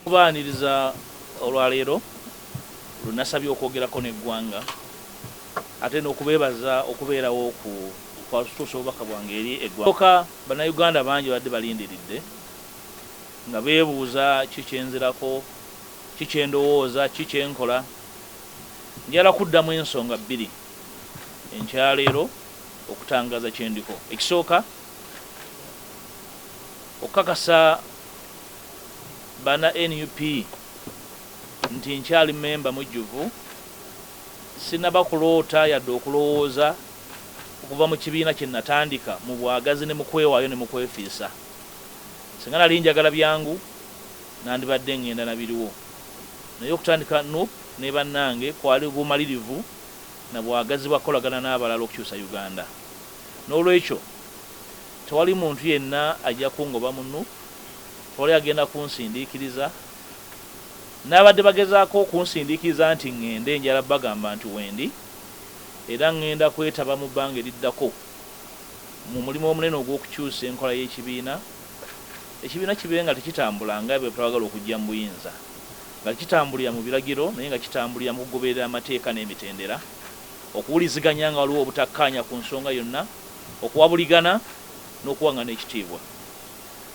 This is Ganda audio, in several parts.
Kubaaniriza olwaleero lunasabye okwogerako n'eggwanga ate n'okubeebaza okubeerawo kutuusa obubaka bwange eri eggwanga. Bannayuganda bangi badde balindiridde nga beebuuza ki kyenzirako, ki kyendowooza, ki kyenkola. Njala kuddamu ensonga bbiri enkyaleero okutangaza kyendiko. Ekisooka okukakasa bana NUP nti nkyali memba mujjuvu, sinaba kuloota yadde okulowooza okuva mu kibiina kye natandika mu bwagazi ne mu kwewaayo ne mu kwefiisa. Singa nali njagala byangu nandibadde ngenda na biriwo, naye okutandika Nup ne bannange kwali bumalirivu na bwagazi bwakolagana n'abalala okukyusa Uganda. N'olwekyo tewali muntu yenna ajja kungoba mu Nup, tewali agenda kunsindiikiriza. N'abadde bagezaako okunsindiikiriza nti ngende, njala bagamba nti wendi, era ngenda kwetaba mu bbanga eriddako mu mulimu omunene ogw'okukyusa enkola y'ekibiina. Ekibiina kibe nga tekitambula nga bwe twagala okujja mu buyinza, nga kitambulira mu biragiro naye nga kitambulira mu kugoberera amateeka n'emitendera, okuwuliziganya nga waliwo obutakkaanya ku nsonga yonna, okuwabuligana n'okuwangana ekitiibwa.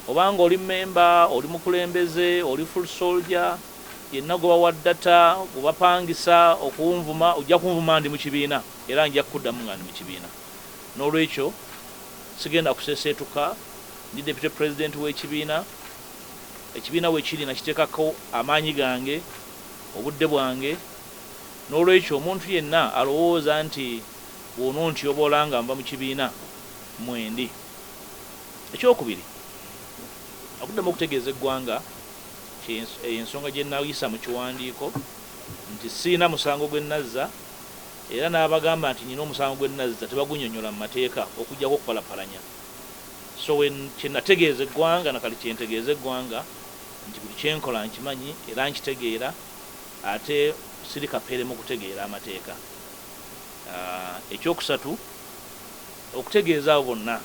Obanga oli memba, oli mukulembeze, oli full soldier, yenna gwe bawa ddata, gwe bapangisa okunvuma, ojja kunvuma ndi mu kibiina era nja kuddamu nga ndi mu kibiina. N'olwekyo sigenda kuseeseetuka, ndi deputy president w'ekibiina. Ekibiina weekiri nakiteekako amaanyi gange, obudde bwange. N'olwekyo omuntu yenna alowooza nti bw'onontyobola nga nva mu kibiina mwendi. Ekyokubiri, okuddamu okutegeeza eggwanga ensonga gye nayisa mu kiwandiiko nti siina musango gwe nazza, era n'abagamba nti nyina omusango gwe nazza tebagunnyonnyola mu mateeka okuggyako okupalapalanya. So kye nategeeza eggwanga nakali kye ntegeeza eggwanga nti buli kyenkola nkimanyi era nkitegeera, ate siri kapeere mu kutegeera amateeka. Ekyokusatu, okutegeeza abo bonna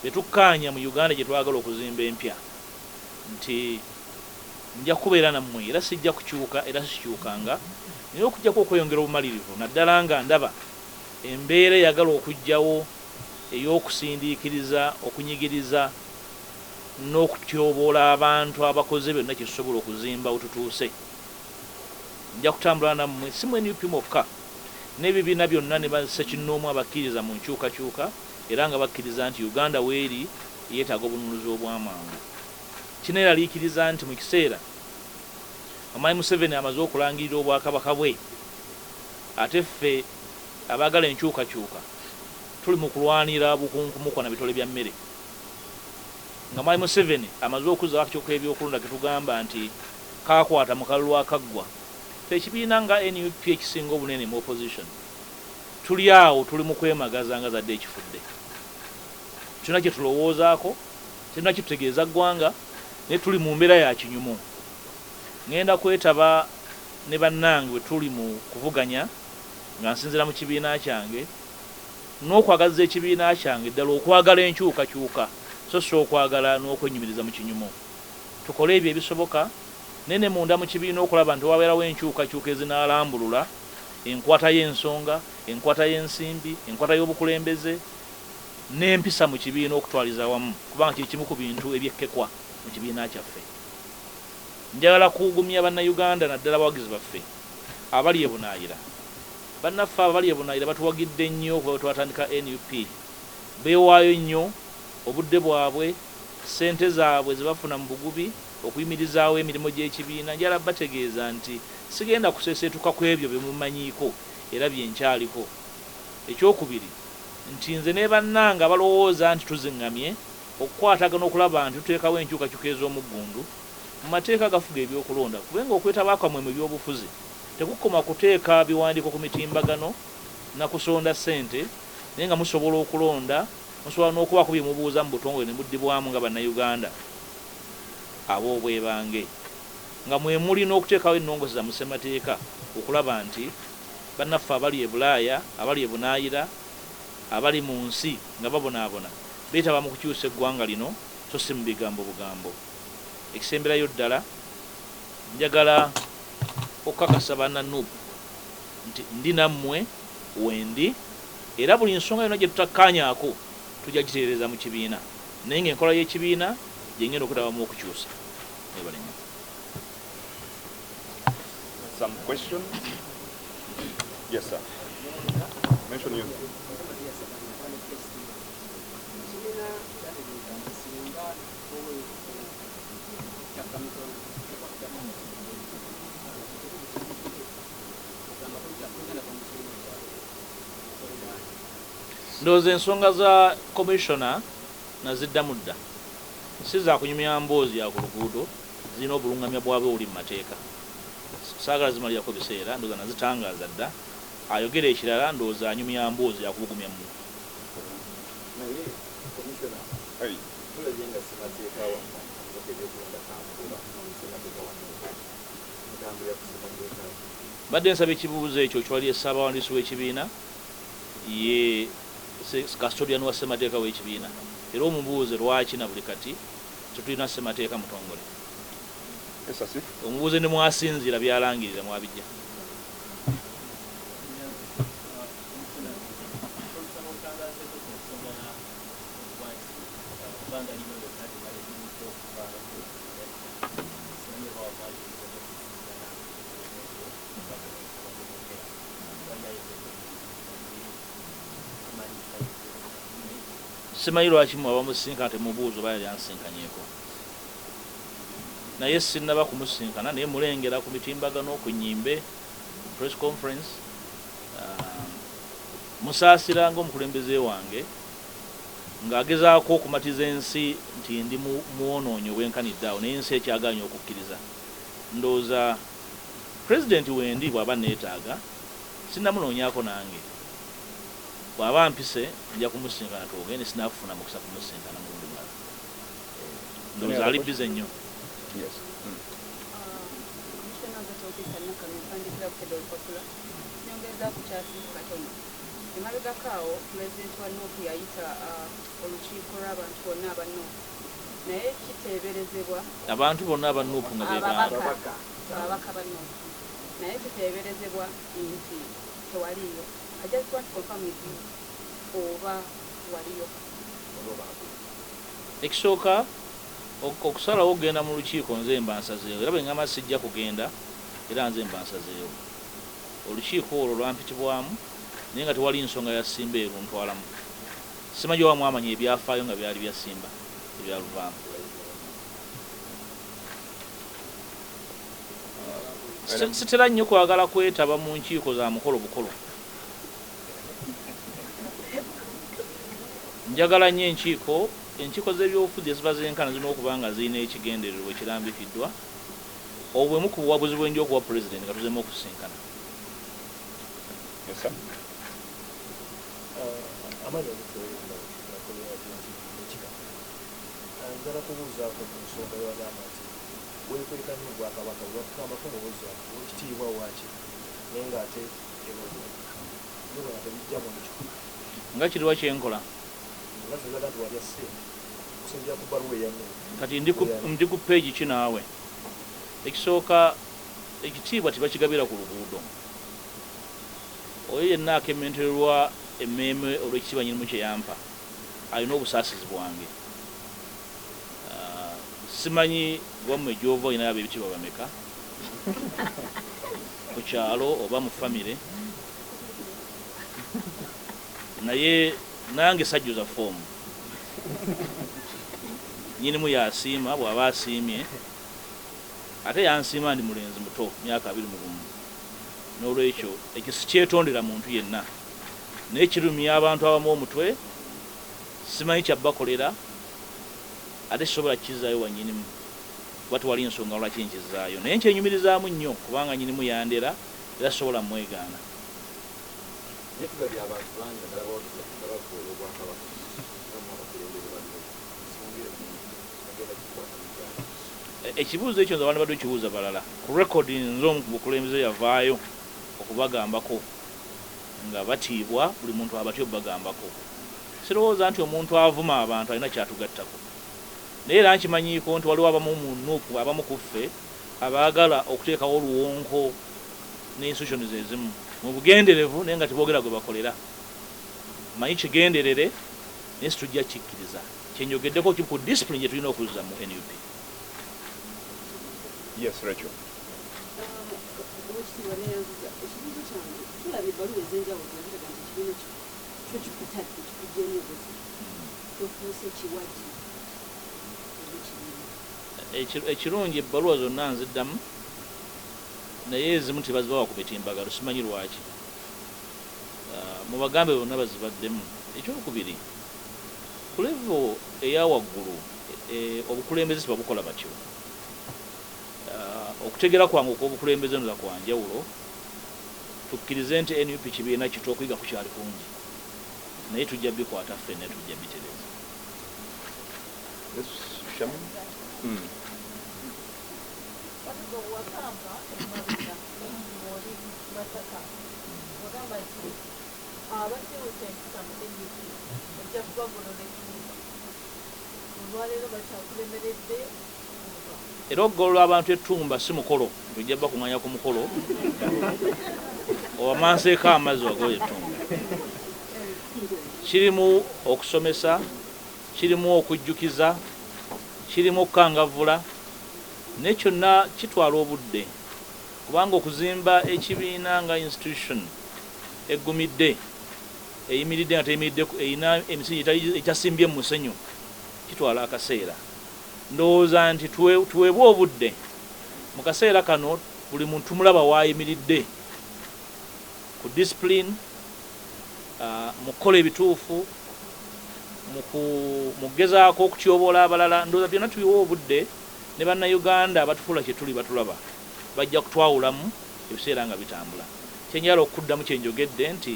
be tukkaanya mu Uganda gye twagala okuzimba empya nti nja kubeera nammwe era sijja kukyuka era sikyukanga, naye okujjako okweyongera obumalirivu, naddala nga ndaba embeera eyagala okujjawo ey'okusindiikiriza, okunyigiriza n'okutyoboola abantu abakoze byonna kye tusobola okuzimba wetutuuse. Nja kutambula nammwe, si mu NUP mokka, n'ebibiina byonna ne bassekinnoomu abakkiriza mu nkyukakyuka era nga bakkiriza nti Uganda weeri yeetaaga obununuzi obw'amangu. Kino eraliikiriza nti mu kiseera Omwami Museveni amaze okulangirira obwakabaka bwe, ate ffe abaagala enkyukakyuka tuli mu kulwanira bukunkumuko na bitole bya mmere. Nga Omwami Museveni amaze okuzza akakyuka ebyokulonda ke tugamba nti kaakwata mu kalulu akaggwa, ffe ekibiina nga NUP ekisinga obunene mu opposition tuli awo, tuli mu kwemagaza nga zadde ekifudde. Tulina kye tulowoozaako, tulina kye tutegeeza ggwanga, naye tuli mu mbeera ya kinyumu. Ngenda kwetaba ne bannange bwe tuli mu kuvuganya nga nsinzira mu kibiina kyange n'okwagaza ekibiina kyange ddala okwagala enkyukakyuka so si okwagala n'okwenyumiriza mu kinyumu. Tukole ebyo ebisoboka nene munda mu kibiina okulaba nti wabeerawo enkyukakyuka ezinaalambulula enkwata y'ensonga, enkwata y'ensimbi, enkwata y'obukulembeze n'empisa mu kibiina okutwaliza wamu, kubanga kye kimu ku bintu ebyekkekwa mu kibiina kyaffe. Njagala kugumya bannayuganda naddala abawagizi baffe abali ebunaayira. Bannaffe abali ebunaayira batuwagidde nnyo okuva bwe twatandika NUP. Beewaayo nnyo obudde bwabwe, ssente zaabwe ze bafuna mu bugubi okuyimirizaawo emirimu gy'ekibiina. Njala bategeeza nti sigenda kuseeseetuka ku ebyo bye mumanyiiko era bye nkyaliko. Ekyokubiri nti nze ne bannange abalowooza nti tuziŋŋamye okukwatagana okulaba nti tuteekawo enkyukakyuka ez'omuggundu mu mateeka agafuga ebyokulonda, kubenga okwetaba kwammwe mu byobufuzi tekukoma kuteeka biwandiiko ku mitimbagano na kusonda ssente, naye nga musobola okulonda, musobola n'okubaako bye mubuuza mu butongole ne muddibwamu nga bannayuganda ab'obwebange, nga mwe muli n'okuteekawo ennongoosi za musemateeka okulaba nti bannaffe abali e Bulaaya, abali e Bunaayira, abali mu nsi nga babonaabona beetaba mu kukyusa eggwanga lino so si mu bigambo bugambo. Ekisemberayo ddala njagala okukakasa banna Nup nti ndi nammwe wendi era buli nsonga yonna gye tutakkaanyaako tujja gitereeza mu kibiina naye ng'enkola y'ekibiina gye ngenda okutabamu okukyusa. Some question? Yes, sir. Mention you. Ndowooza ensonga za commissioner naziddamu dda si za kunyumya mboozi ya ku luguudo zirina obulungamya bwabwe buli mu mateeka saagala zimalirako biseera ndowooza nazitangaaza dda ayogera ekirala ndowooza anyumya mboozi ya kubugumya mu badde nsaba ekibuuzo ekyo kiwali essaabawandiisi w'ekibiina ye custodian wa ssemateeka w'ekibiina era omubuuze lwaki na buli kati tetulina ssemateeka mutongole omubuuze ne mwasinziira byalangirira mwabijja. Simanyi lwaki mwaba musinkana temubuuza oba yali ansinkanyeeko naye sinnaba kumusinkana naye mulengera ku mitimbagano ku nnyimbe press conference musaasira ng'omukulembeze wange ng'agezaako okumatiza ensi nti ndi muwonoonyi obwenkaniddeawo naye ensi ekyagaanye okukkiriza. Ndowooza pulezidenti wendi bw'aba neetaaga sinnamunoonyaako nange bw'aba mpise nja kumusinkana twogende sinaakufuna mukisa kumusinkana mulundi mulala. Ndowooza ali bize nnyo. Emabegakaawo pulezidenti wa Nup yayita olukiiko lw'abantu bonna aba Nup naye kiteeberezebwa abantu bonna aba Nup nga ababaka ba Nup naye kiteeberezebwa nti tewaliyo. I just want to confirm with you oba waliyo. Ekisooka okusalawo okugenda mu lukiiko nze mba nsazeewo era bwe ngamba sijja kugenda era nze mba nsazeewo. Olukiiko olwo lwampitibwamu naye nga tewali nsonga ya Simba eruntwalamu. Simanyi oba mwamanya ebyafaayo nga byali bya Simba ebyaluvaamu. Sitera nnyo kwagala kwetaba mu nkiiko za mukolo bukolo. Njagala nnyo enkiiko z'ebyobufuzi eziba zenkana zirina okuba nga zirina ekigendererwa ekirambikiddwa obwemu ku buwabuzi bwenja okuwa pulezidenti nga tuzemu okusinkana. Njagala kubuuzaako ku nsonga y'agamba nti weekweka nnyo Obwakabaka bwakugambako mubuuzi ekitiibwa waaki naye ng'ate ebona tebijja mu ekyo nga kiriwa kyenkola nga zegala nti walya ssente okusinziira ku bbaluwa eyanne kati ndi ku peegi ki naawe. Ekisooka ekitiibwa tebakigabira ku luguudo. Oyo yenna akementererwa emmeeme olw'ekitiibwa nyinimu kye yampa alina obusaasizi bwange. Simanyi wammwe gy'ova olina yaba ebitiibwa bameka ku kyalo oba mu famire naye nange sajjuza foomu nyinimu yasiima bw'aba asiimye ate yansiima ndi mulenzi muto myaka 21 n'olwekyo ekyo sikyetondera muntu yenna naye kirumya abantu abamu omutwe simanyi kyabbakolera ate sisobola kukizaayo wa nyinimu kuba tewali nsonga lwaki nkizaayo naye nkyenyumirizaamu nnyo kubanga nyinimu yandera era sisobola mmwegaana. Ekibuuzo ekyo nze abantu badde kibuuza balala ku rekodi nze omu ku bukulembeze yavaayo okubagambako nga batiibwa buli muntu abatya obubagambako. Sirowooza nti omuntu avuma abantu alina kyatugattako naye era nkimanyiiko nti waliwo abamu mu Nup abamu ku ffe abaagala okuteekawo oluwonko n'institutions ezimu mu bugenderevu naye nga teboogera gwe bakolera. Manyi kigenderere naye situjja kikkiriza. Kyenjogeddeko ku discipline gye tulina okuzza mu NUP. Yes, Rachel. Ekibuuzo kyange tulaba ebbaluwa ez'enjawulo ziraga nti ekibiina kyo kikutadde kikuggyeemu obuzi tofuuse kiwagi ekibiina. Ekirungi ebbaluwa zonna nziddamu naye ezimu tebazibawa ku mitimbagalo simanyi lwaki. Mu bagambe bonna bazibaddemu. Ekyokubiri ku level eya waggulu obukulembeze tebabukola batyo. Okutegera kwange okw'obukulembeze nza kwa njawulo. Tukkirize nti NUP kibiina kito okuyiga kukyali kungi naye tujja bikwata ffenna tujja bitereza. Yes, Shaman. Era okugolola abantu Ettumba si mukolo, tujja bakuŋŋanya ku mukolo owamanseeko amazzi wagola Ettumba. Kirimu okusomesa, kirimu okujjukiza, kirimu okukangavvula, ne kyonna kitwala obudde kubanga okuzimba ekibiina nga institution eggumidde eyimiridde nga teyimiridde erina emisingi ekyasimbye mu musenyu kitwala akaseera. Ndowooza nti tuweebwe obudde mu kaseera kano buli muntu mulaba waayimiridde ku discipline, mu kukola ebituufu, mu kugezaako okutyoboola abalala. Ndowooza byonna tuyiwa obudde ne bannayuganda abatufuula kye tuli batulaba bajja kutwawulamu ebiseera nga bitambula. Kyenjala okuddamu kyenjogedde nti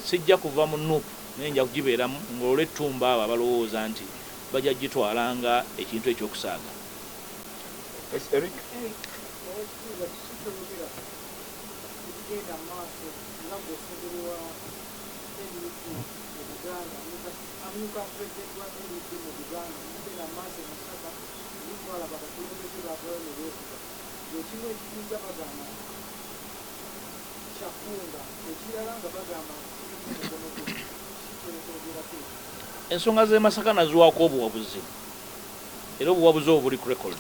sijja kuva mu NUP naye nja kugibeeramu ngolole Ettumba abo abalowooza nti bajja gitwala nga ekintu ekyokusaaga. Yes, Eric. Ensonga z'e Masaka naziwaako obuwabuzi era obuwabuzi obwo buli ku record.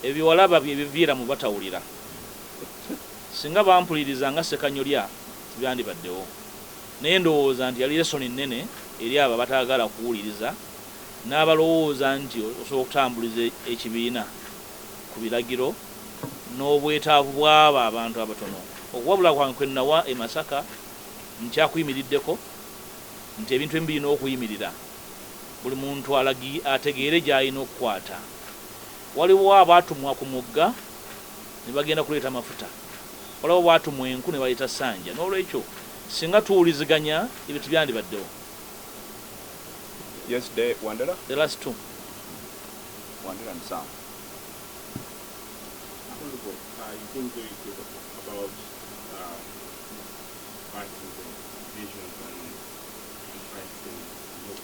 Ebyo walaba byebiviira mu batawulira. Singa bampuliriza nga Ssekanyolya tibyandibaddewo naye ndowooza nti yali lesoni nnene eri abo bataagala kuwuliriza n'abalowooza nti osobola okutambuliza ekibiina ku biragiro n'obwetaavu bw'abo abantu abatono. Okuwabula kwange kwe nawa e Masaka nkyakuyimiriddeko nti ebintu ebimu birina okuyimirira, buli muntu ategeere gy'alina okukwata. Waliwo abaatumwa ku mugga ne bagenda kuleeta amafuta, waliwo baatumwa enku ne baleeta ssanja. N'olwekyo singa tuwuliziganya ebyo tibyandibaddewo. Yes, Wandera. The last two. Wandera and Sam. You've been very good about fighting the visions and fighting look.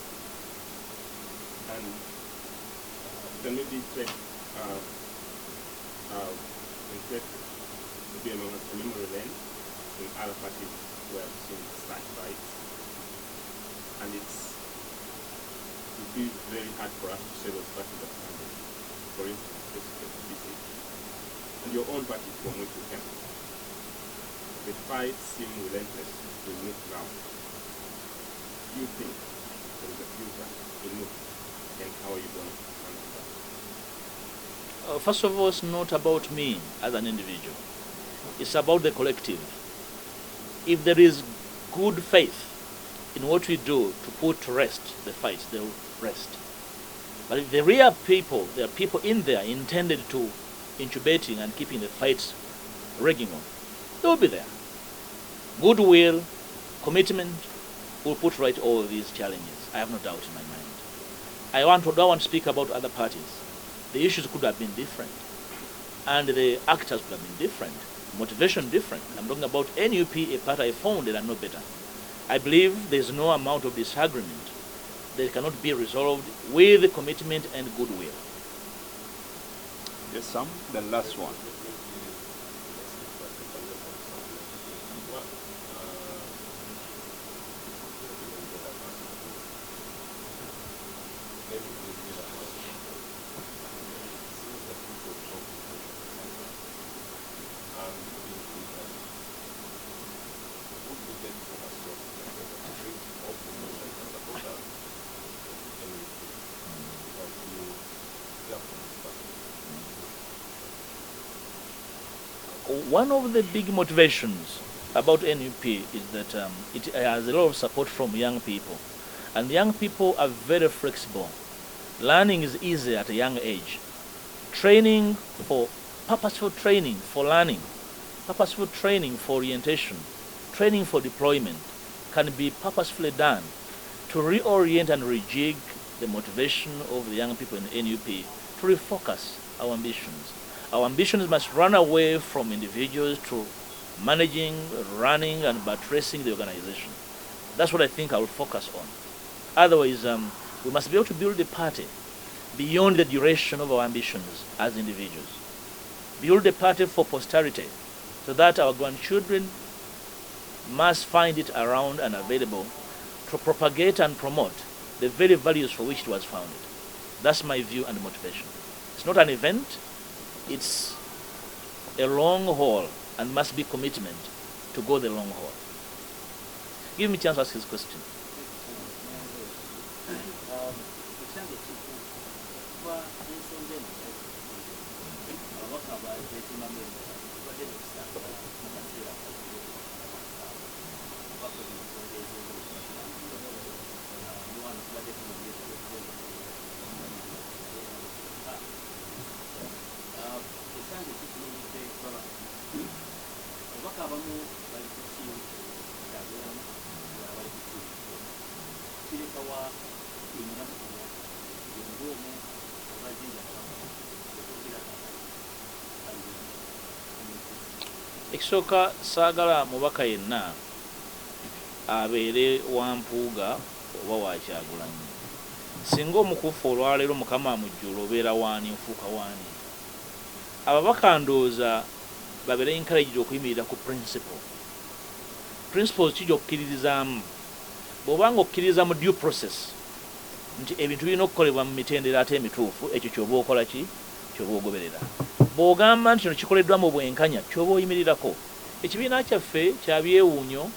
And then maybe take interest to be a memory lane in other parties where I've seen such fights. And it would be very hard for us to say those parties are standing. For instance, this and your own party from which you came. The fights seem relentless to move now. Do you think there is a future in move, and how are you going to handle that? First of all, it's not about me as an individual. It's about the collective. If there is good faith in what we do to put to rest the fight, they will rest. But if there are people in there intended to incubating and keeping the fights raging on, they will be there. Goodwill, commitment will put right all these challenges. I have no doubt in my mind. I don't want to speak about other parties. The issues could have been different, and the actors could have been different, motivation different. I'm talking about NUP, a party I founded and no better. I believe there's no amount of disagreement that cannot be resolved with commitment and goodwill. Yes, Sam. Then last one. One of the big motivations about NUP is that it has a lot of support from young people. And young people are very flexible. Learning is easy at a young age. Purposeful training for learning, purposeful training for orientation, training for deployment can be purposefully done to reorient and rejig the motivation of the young people in NUP to refocus our ambitions. Our ambitions must run away from individuals to managing, running, and buttressing the organization. That's what I think I will focus on. Otherwise, we must be able to build a party beyond the duration of our ambitions as individuals. Build a party for posterity so that our grandchildren must find it around and available to propagate and promote the very values for which it was founded. That's my view and motivation. It's not an event. It's a long haul and must be commitment to go the long haul. Give me a chance to ask his question. Ekisooka saagala mubaka yenna abeere wa Mpuga oba wa Kyagulanyi. Singa omukufu olwaleero Mukama amujjula obeera waani nfuuka waani. Ababaka ndowooza babeere encouraged okuyimirira ku principle. Principles kijja okukkiririzaamu. Bw'obanga okkiririza mu due process nti ebintu birina okukolebwa mu mitendera ate emituufu, ekyo ky'oba okola ki? Ky'oba ogoberera. Bw'ogamba nti kino kikoleddwa mu bwenkanya, ky'oba oyimirirako. Ekibiina kyaffe kya byewuunyo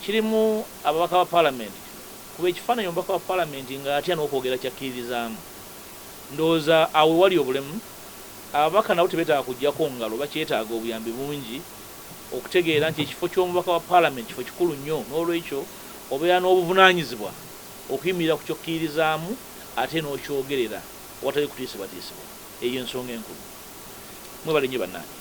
kirimu ababaka ba paalamenti. Kuba ekifaananyi omubaka wa paalamenti ng'atya n'okwogera kyakkiririzaamu. Ndowooza awo wali obulemu. Ababaka nabo tebeetaaga kuggyako ngalo, bakyetaaga obuyambi bungi okutegeera nti ekifo ky'omubaka wa paalamenti kifo kikulu nnyo, n'olwekyo obeera n'obuvunaanyizibwa okuyimirira ku kyokkiririzaamu ate n'okyogerera awatali kutiisibwatiisibwa. Eyo ensonga enkulu. Mwebale nnyo bannange.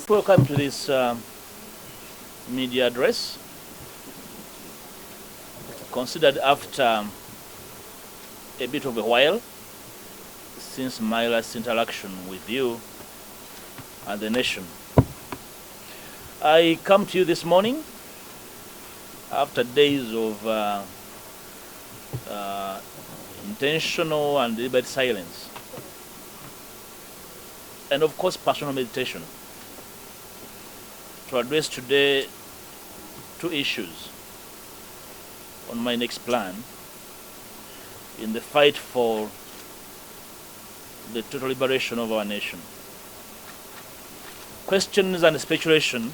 Welcome to this media address, considered after a bit of a while since my last interaction with you and the nation. I come to you this morning after days of intentional and deliberate silence, and of course personal meditation, to address today two issues on my next plan in the fight for the total liberation of our nation. Questions and speculation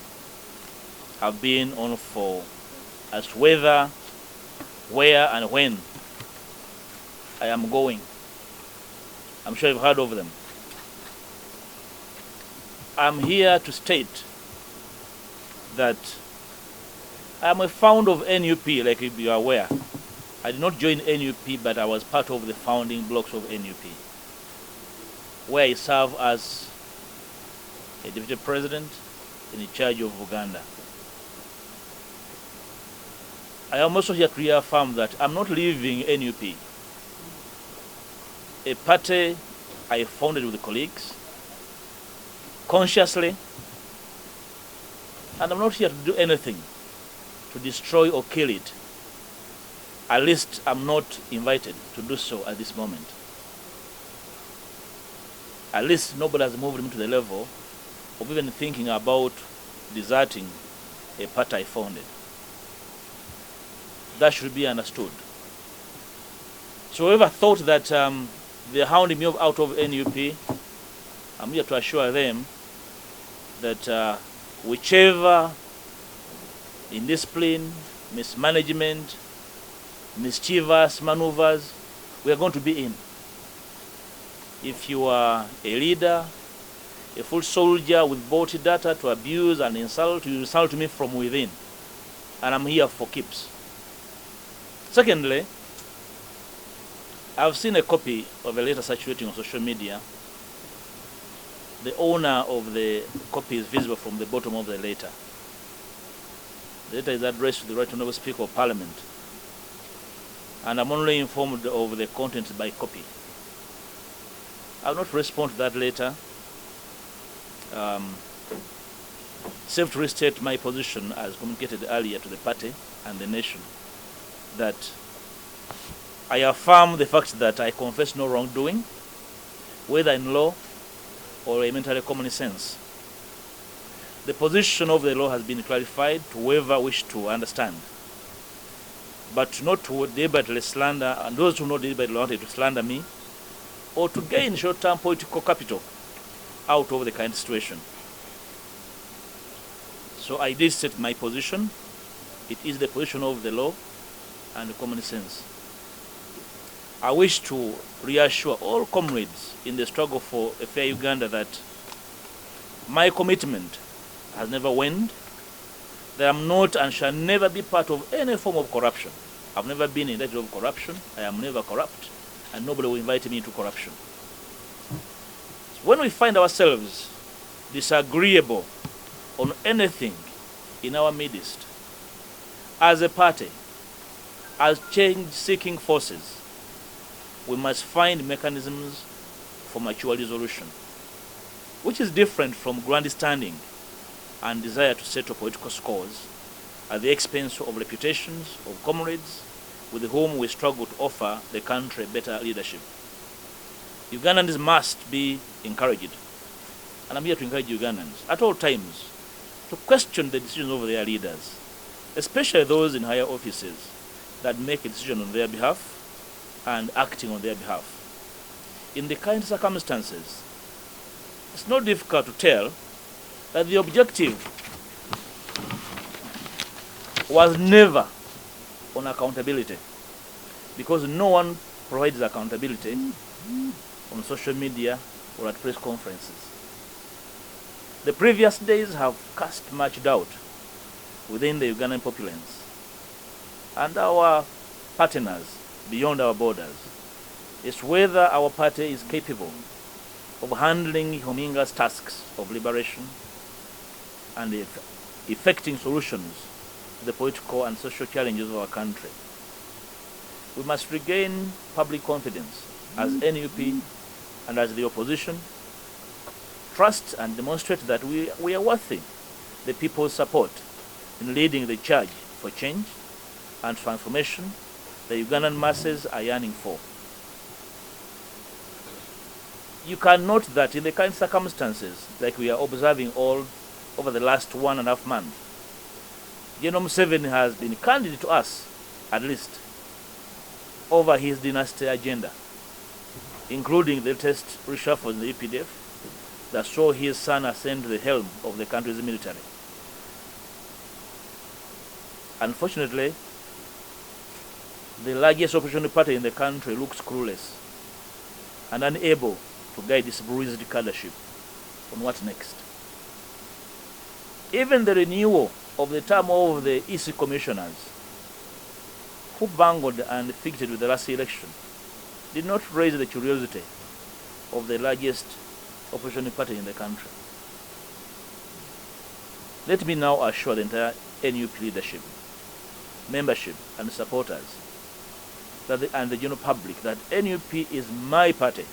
have been on for as to whether, where and when I am going. I'm sure you've heard of them. I'm here to state that I am a founder of NUP, like you are aware. I did not join NUP, but I was part of the founding blocks of NUP, where I serve as a deputy president in charge of Uganda. I am also here to reaffirm that I'm not leaving NUP, a party I founded with colleagues, consciously, and I'm not here to do anything to destroy or kill it. At least I'm not invited to do so at this moment. At least nobody has moved me to the level of even thinking about deserting a party I founded. That should be understood. So whoever thought that they're hounding me out of NUP, I'm here to assure them that whichever indiscipline, mismanagement, mischievous maneuvers we are going to be in. If you are a leader, a full soldier with bought data to abuse and insult, you insult me from within. And I'm here for keeps. Secondly, I've seen a copy of a letter circulating on social media. The owner of the copy is visible from the bottom of the letter. The letter is addressed to the Right Honourable Speaker of Parliament, and I'm only informed of the contents by copy. I will not respond to that letter. Except to restate my position as communicated earlier to the party and the nation, that I affirm the fact that I confess no wrongdoing, whether in law or elementary common sense. The position of the law has been clarified to whoever wishes to understand, but not to deliberately slander, and those who know deliberately wanted to slander me, or to gain short-term political capital out of the current situation. So I did state my position. It is the position of the law and the common sense. I wish to reassure all comrades in the struggle for a fair Uganda that my commitment has never waned, that I'm not and shall never be part of any form of corruption. I've never been indicted of corruption. I am never corrupt, and nobody will invite me into corruption. So when we find ourselves disagreeable on anything in our midst, as a party, as change-seeking forces, we must find mechanisms for mature resolution, which is different from grandstanding and desire to settle political scores at the expense of reputations of comrades with whom we struggle to offer the country better leadership. Ugandans must be encouraged, and I'm here to encourage Ugandans at all times to question the decisions of their leaders, especially those in higher offices that make a decision on their behalf and acting on their behalf. In the current circumstances, it's not difficult to tell that the objective was never on accountability, because no one provides accountability on social media or at press conferences. The previous days have cast much doubt within the Ugandan populace and our partners beyond our borders is whether our party is capable of handling Huminga's tasks of liberation and effecting solutions to the political and social challenges of our country. We must regain public confidence as NUP and as the opposition, trust and demonstrate that we are worthy the people's support in leading the charge for change and transformation the Ugandan masses are yearning for. You can note that in the current circumstances, like we are observing all over the last 1.5 months, General Museveni has been candid to us, at least, over his dynasty agenda, including the latest reshuffle in the EPDF that saw his son ascend to the helm of the country's military. Unfortunately, the largest opposition party in the country looks clueless and unable to guide this bruised cadreship on what next. Even the renewal of the term of the EC commissioners, who bungled and defeated with the last election, did not raise the curiosity of the largest opposition party in the country. Let me now assure the entire NUP leadership, membership and supporters and the general public that NUP is my party,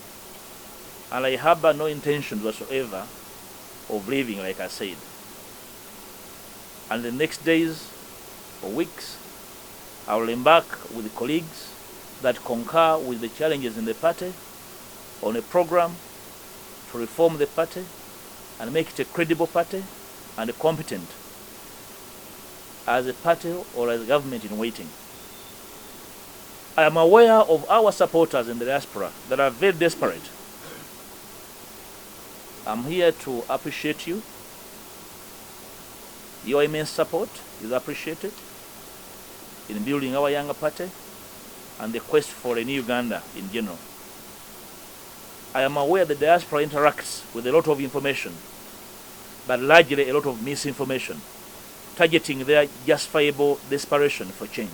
and I harbor no intention whatsoever of leaving, like I said. And the next days or weeks, I will embark with colleagues that concur with the challenges in the party on a program to reform the party and make it a credible party and competent as a party or as a government in waiting. I am aware of our supporters in the diaspora that are very desperate. I'm here to appreciate you. Your immense support is appreciated in building our younger party and the quest for a new Uganda in general. I am aware the diaspora interacts with a lot of information, but largely a lot of misinformation, targeting their justifiable desperation for change.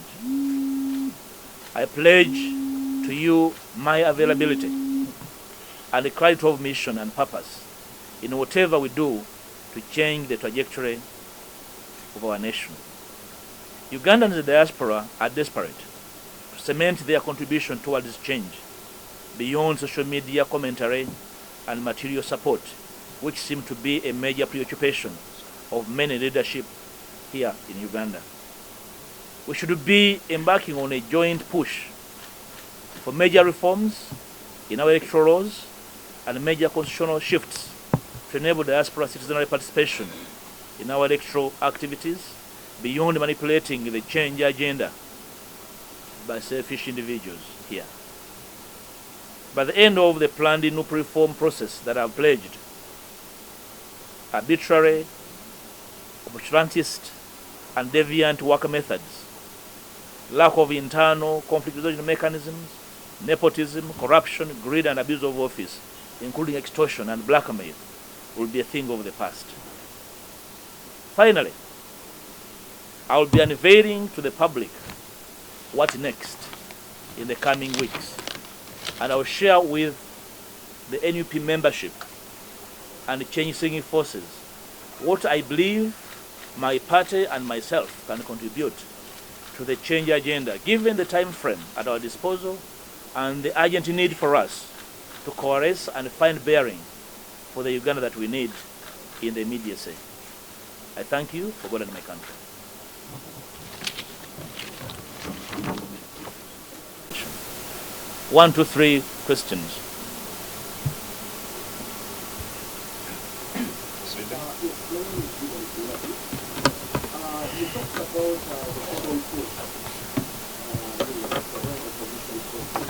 I pledge to you my availability and the clarity of mission and purpose in whatever we do to change the trajectory of our nation. Ugandans in the diaspora are desperate to cement their contribution towards change beyond social media commentary and material support, which seem to be a major preoccupation of many leadership here in Uganda. We should be embarking on a joint push for major reforms in our electoral laws and major constitutional shifts to enable diaspora citizenry participation in our electoral activities beyond manipulating the change agenda by selfish individuals here. By the end of the planned NUP reform process that I've pledged, arbitrary, obscurantist, and deviant work methods, lack of internal conflict resolution mechanisms, nepotism, corruption, greed, and abuse of office, including extortion and blackmail, will be a thing of the past. Finally, I will be unveiling to the public what next in the coming weeks, and I will share with the NUP membership and the change-seeking forces what I believe my party and myself can contribute to the change agenda, given the time frame at our disposal and the urgent need for us to coalesce and find bearing for the Uganda that we need in the immediacy. I thank you for God and my country. 1, 2, 3 questions. You talked about the urban push, opposition process.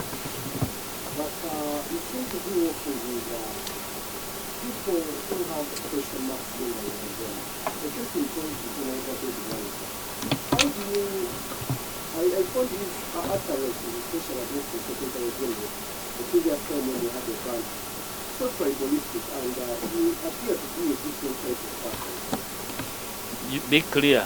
But it seems to be working with people who have question marks in them. The just in point is able to develop. How do you, I found this utterance, especially against the Secretary General, the previous time when we had the ban, so tribalistic, and he appeared to be a different type of person. You be clear.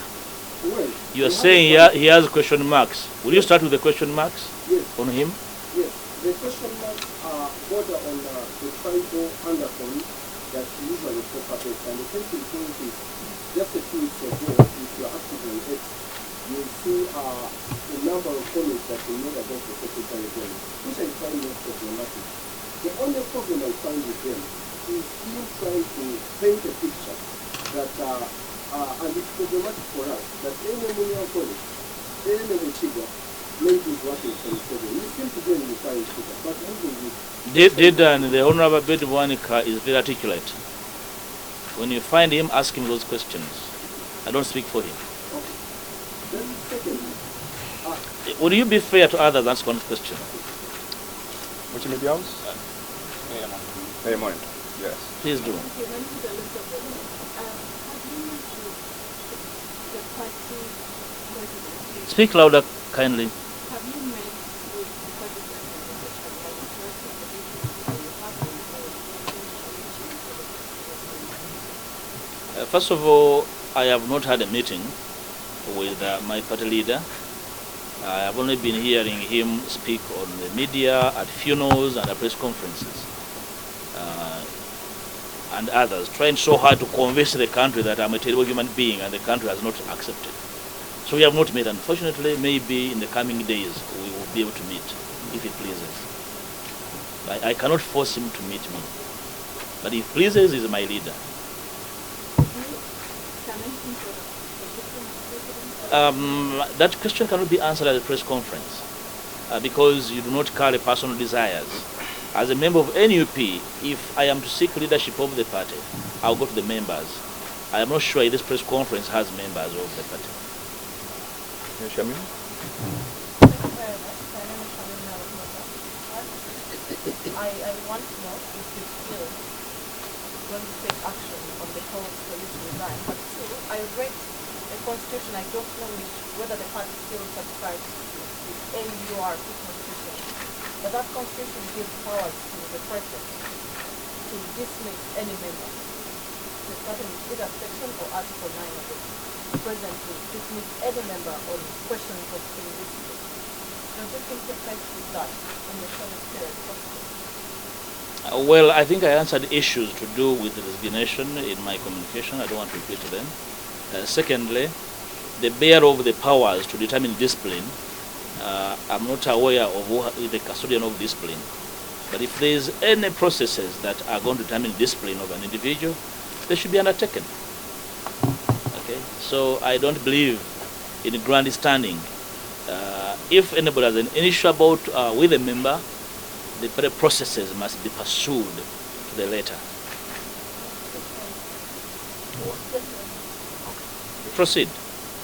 Well, You are saying he has question marks. Will you start with the question marks yes. on him? Yes, the question marks border on the tribal undertone that usually propagates, and the case in point is just a few weeks ago, if you are active on X, you will see a number of comments that we made against the Secretary General, which I find not problematic. The only problem I find with them is him trying to paint a picture that and it's problematic for us that any college, any Mpuga, maybe is working for the program. We seem to be in the fire Mpuga, but moving The Honorable Bedwanika is very articulate. When you find him, ask him those questions. I don't speak for him. Okay. Then secondly, Would you be fair to others answer one question? Which media house? Hey, mind. Yes. Please do. Speak louder, kindly. Have you met with the president? First of all, I have not had a meeting with my party leader. I have only been hearing him speak on the media, at funerals and at press conferences. and others, trying so hard to convince the country that I'm a terrible human being, and the country has not accepted. So we have not met. Unfortunately, maybe in the coming days we will be able to meet, if he pleases. I cannot force him to meet me, but if he pleases, he's my leader. That question cannot be answered at a press conference because you do not carry personal desires. As a member of NUP, if I am to seek leadership of the party, I'll go to the members. I am not sure this press conference has members of the party. Yes, Shamin? I want to know if you still going to take action on the calls for you to resign. But two, I read the constitution. I don't know whether the party still subscribes to the NURP constitution. But that constitution gives powers to the president to dismiss any member. It's starting with either section or article 9 of it. The president will dismiss any member on questions of indiscipline. Does it interfere with that in the short period possible? Well, I think I answered issues to do with the resignation in my communication. I don't want to repeat them. Secondly, the bearer of the powers to determine discipline, I'm not aware of who is the custodian of discipline. But if there is any processes that are going to determine discipline of an individual, they should be undertaken. Okay? So I don't believe in grandstanding. If anybody has an issue about with a member, the processes must be pursued to the letter. Proceed.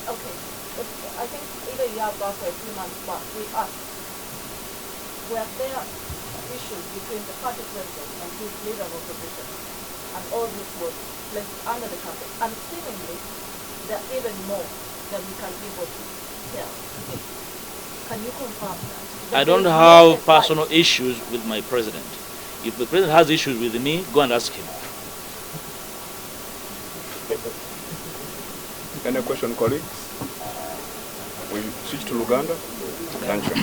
Okay. I think either a year back or a few months back, we asked, were there issues between the party president and his leader of opposition? And all this was placed under the carpet. And seemingly, there are even more than we can be able to tell. Can you confirm that? I don't have personal issues with my president. If the president has issues with me, go and ask him. Any question, colleagues? We switch to Luganda. Thank you.